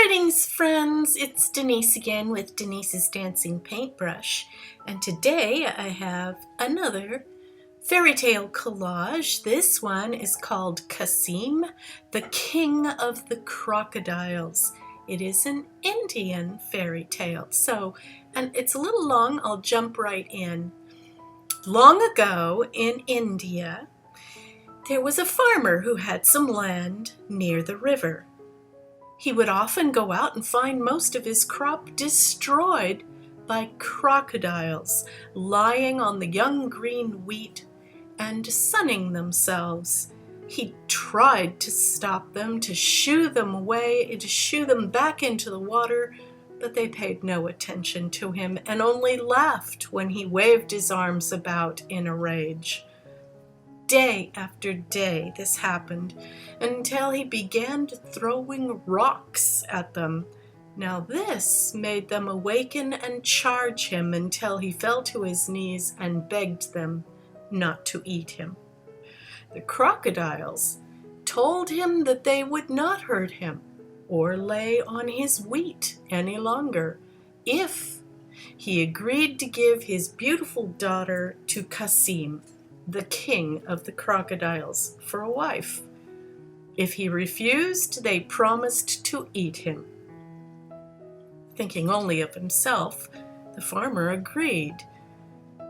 Greetings, friends! It's Denise again with Denise's Dancing Paintbrush, and today I have another fairy tale collage. This one is called Qasim, the King of the Crocodiles. It is an Indian fairy tale, and it's a little long. I'll jump right in. Long ago in India, there was a farmer who had some land near the river. He would often go out and find most of his crop destroyed by crocodiles lying on the young green wheat and sunning themselves. He tried to stop them, to shoo them away, to shoo them back into the water, but they paid no attention to him and only laughed when he waved his arms about in a rage. Day after day this happened until he began throwing rocks at them. Now this made them awaken and charge him until he fell to his knees and begged them not to eat him. The crocodiles told him that they would not hurt him or lay on his wheat any longer if he agreed to give his beautiful daughter to Qasim, the king of the crocodiles, for a wife. If he refused, they promised to eat him. Thinking only of himself, the farmer agreed.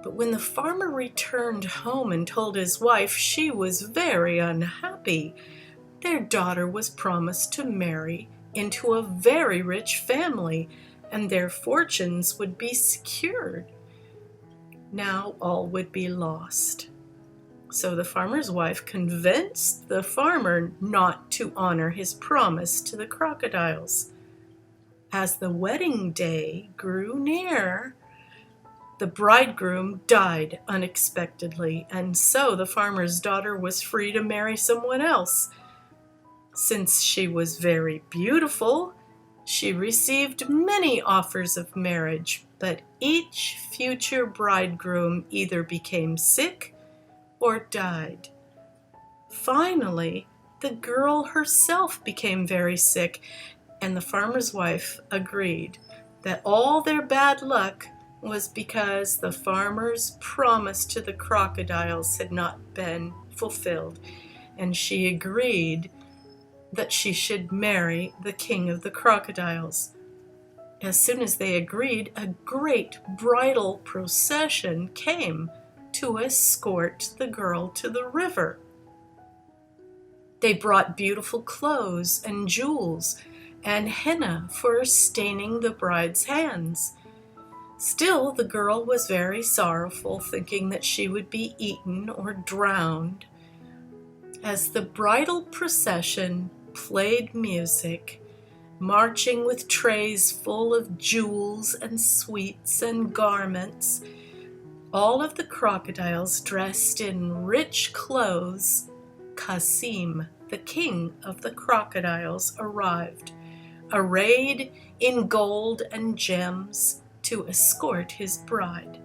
But when the farmer returned home and told his wife, she was very unhappy. Their daughter was promised to marry into a very rich family, and their fortunes would be secured. Now all would be lost. So the farmer's wife convinced the farmer not to honor his promise to the crocodiles. As the wedding day grew near, the bridegroom died unexpectedly, and so the farmer's daughter was free to marry someone else. Since she was very beautiful, she received many offers of marriage, but each future bridegroom either became sick or died. Finally, the girl herself became very sick, and the farmer's wife agreed that all their bad luck was because the farmer's promise to the crocodiles had not been fulfilled, and she agreed that she should marry the king of the crocodiles. As soon as they agreed, a great bridal procession came to escort the girl to the river. They brought beautiful clothes and jewels and henna for staining the bride's hands. Still, the girl was very sorrowful, thinking that she would be eaten or drowned. As the bridal procession played music, marching with trays full of jewels and sweets and garments, all of the crocodiles dressed in rich clothes, Qasim, the king of the crocodiles, arrived, arrayed in gold and gems to escort his bride.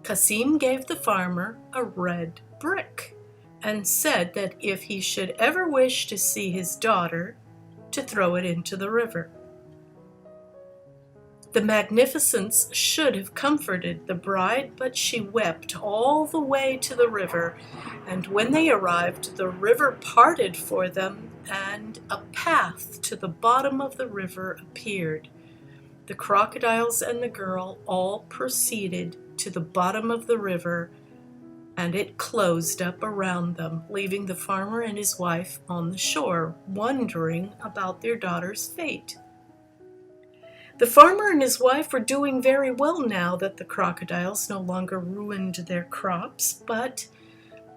Qasim gave the farmer a red brick and said that if he should ever wish to see his daughter, to throw it into the river. The magnificence should have comforted the bride, but she wept all the way to the river, and when they arrived, the river parted for them, and a path to the bottom of the river appeared. The crocodiles and the girl all proceeded to the bottom of the river, and it closed up around them, leaving the farmer and his wife on the shore, wondering about their daughter's fate. The farmer and his wife were doing very well now that the crocodiles no longer ruined their crops, but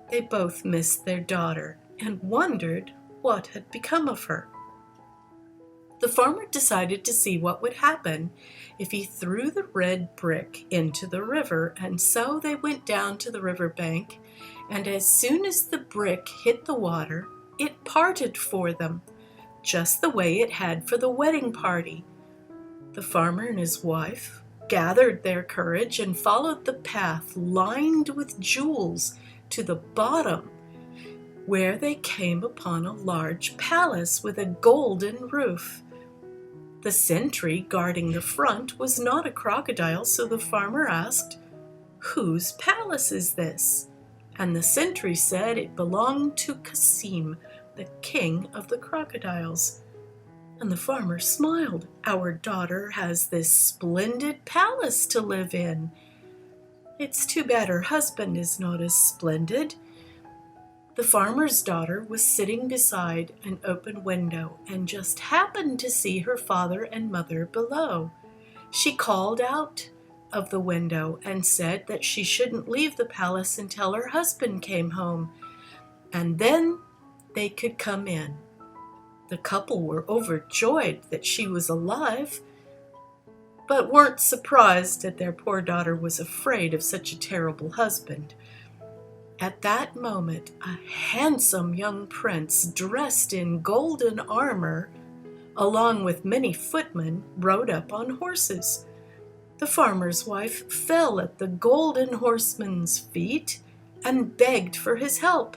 they both missed their daughter and wondered what had become of her. The farmer decided to see what would happen if he threw the red brick into the river, and so they went down to the riverbank, and as soon as the brick hit the water, it parted for them, just the way it had for the wedding party. The farmer and his wife gathered their courage and followed the path lined with jewels to the bottom, where they came upon a large palace with a golden roof. The sentry guarding the front was not a crocodile, so the farmer asked, "Whose palace is this?" And the sentry said it belonged to Qasim, the king of the crocodiles. And the farmer smiled. "Our daughter has this splendid palace to live in. It's too bad her husband is not as splendid." The farmer's daughter was sitting beside an open window and just happened to see her father and mother below. She called out of the window and said that she shouldn't leave the palace until her husband came home, and then they could come in. The couple were overjoyed that she was alive, but weren't surprised that their poor daughter was afraid of such a terrible husband. At that moment, a handsome young prince dressed in golden armor, along with many footmen, rode up on horses. The farmer's wife fell at the golden horseman's feet and begged for his help.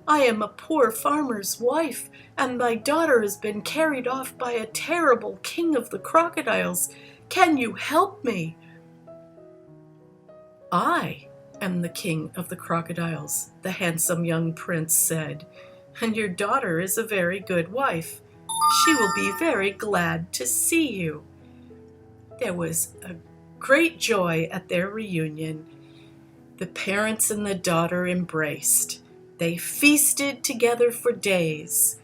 "I am a poor farmer's wife, and my daughter has been carried off by a terrible king of the crocodiles. Can you help me?" "I am the king of the crocodiles," the handsome young prince said, "and your daughter is a very good wife. She will be very glad to see you." There was a great joy at their reunion. The parents and the daughter embraced. They feasted together for days.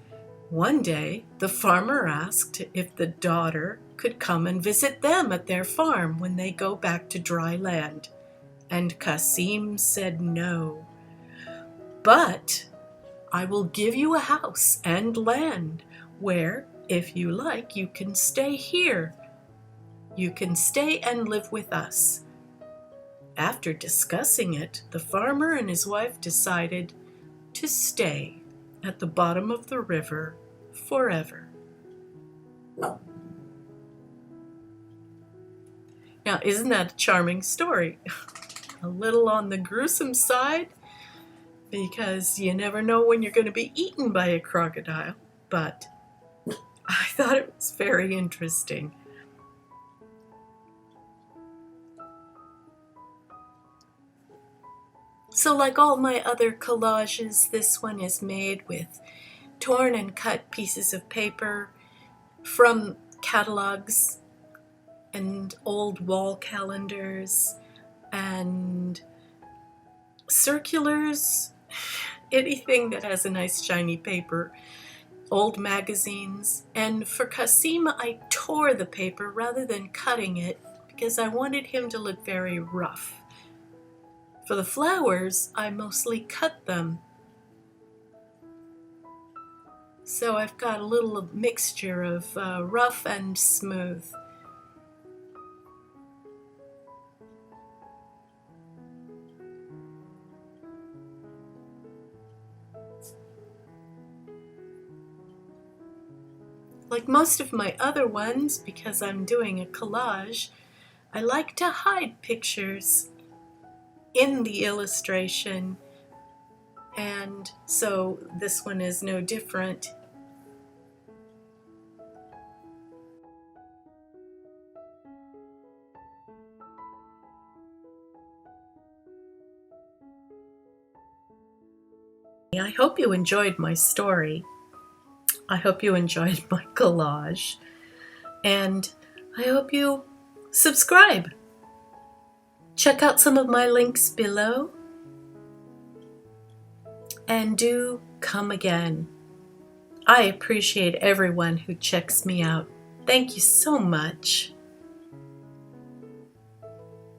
One day, the farmer asked if the daughter could come and visit them at their farm when they go back to dry land. And Qasim said no. "But I will give you a house and land where, if you like, you can stay here. You can stay and live with us." After discussing it, the farmer and his wife decided to stay at the bottom of the river forever. Now, isn't that a charming story? A little on the gruesome side, because you never know when you're going to be eaten by a crocodile, but I thought it was very interesting. So like all my other collages, this one is made with torn and cut pieces of paper from catalogs and old wall calendars and circulars, anything that has a nice shiny paper, old magazines. And for Qasim, I tore the paper rather than cutting it because I wanted him to look very rough. For the flowers, I mostly cut them. So I've got a little mixture of rough and smooth. Like most of my other ones, because I'm doing a collage, I like to hide pictures in the illustration, and so this one is no different. I hope you enjoyed my story. I hope you enjoyed my collage, and I hope you subscribe. Check out some of my links below, and do come again. I appreciate everyone who checks me out. Thank you so much.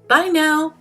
Bye now.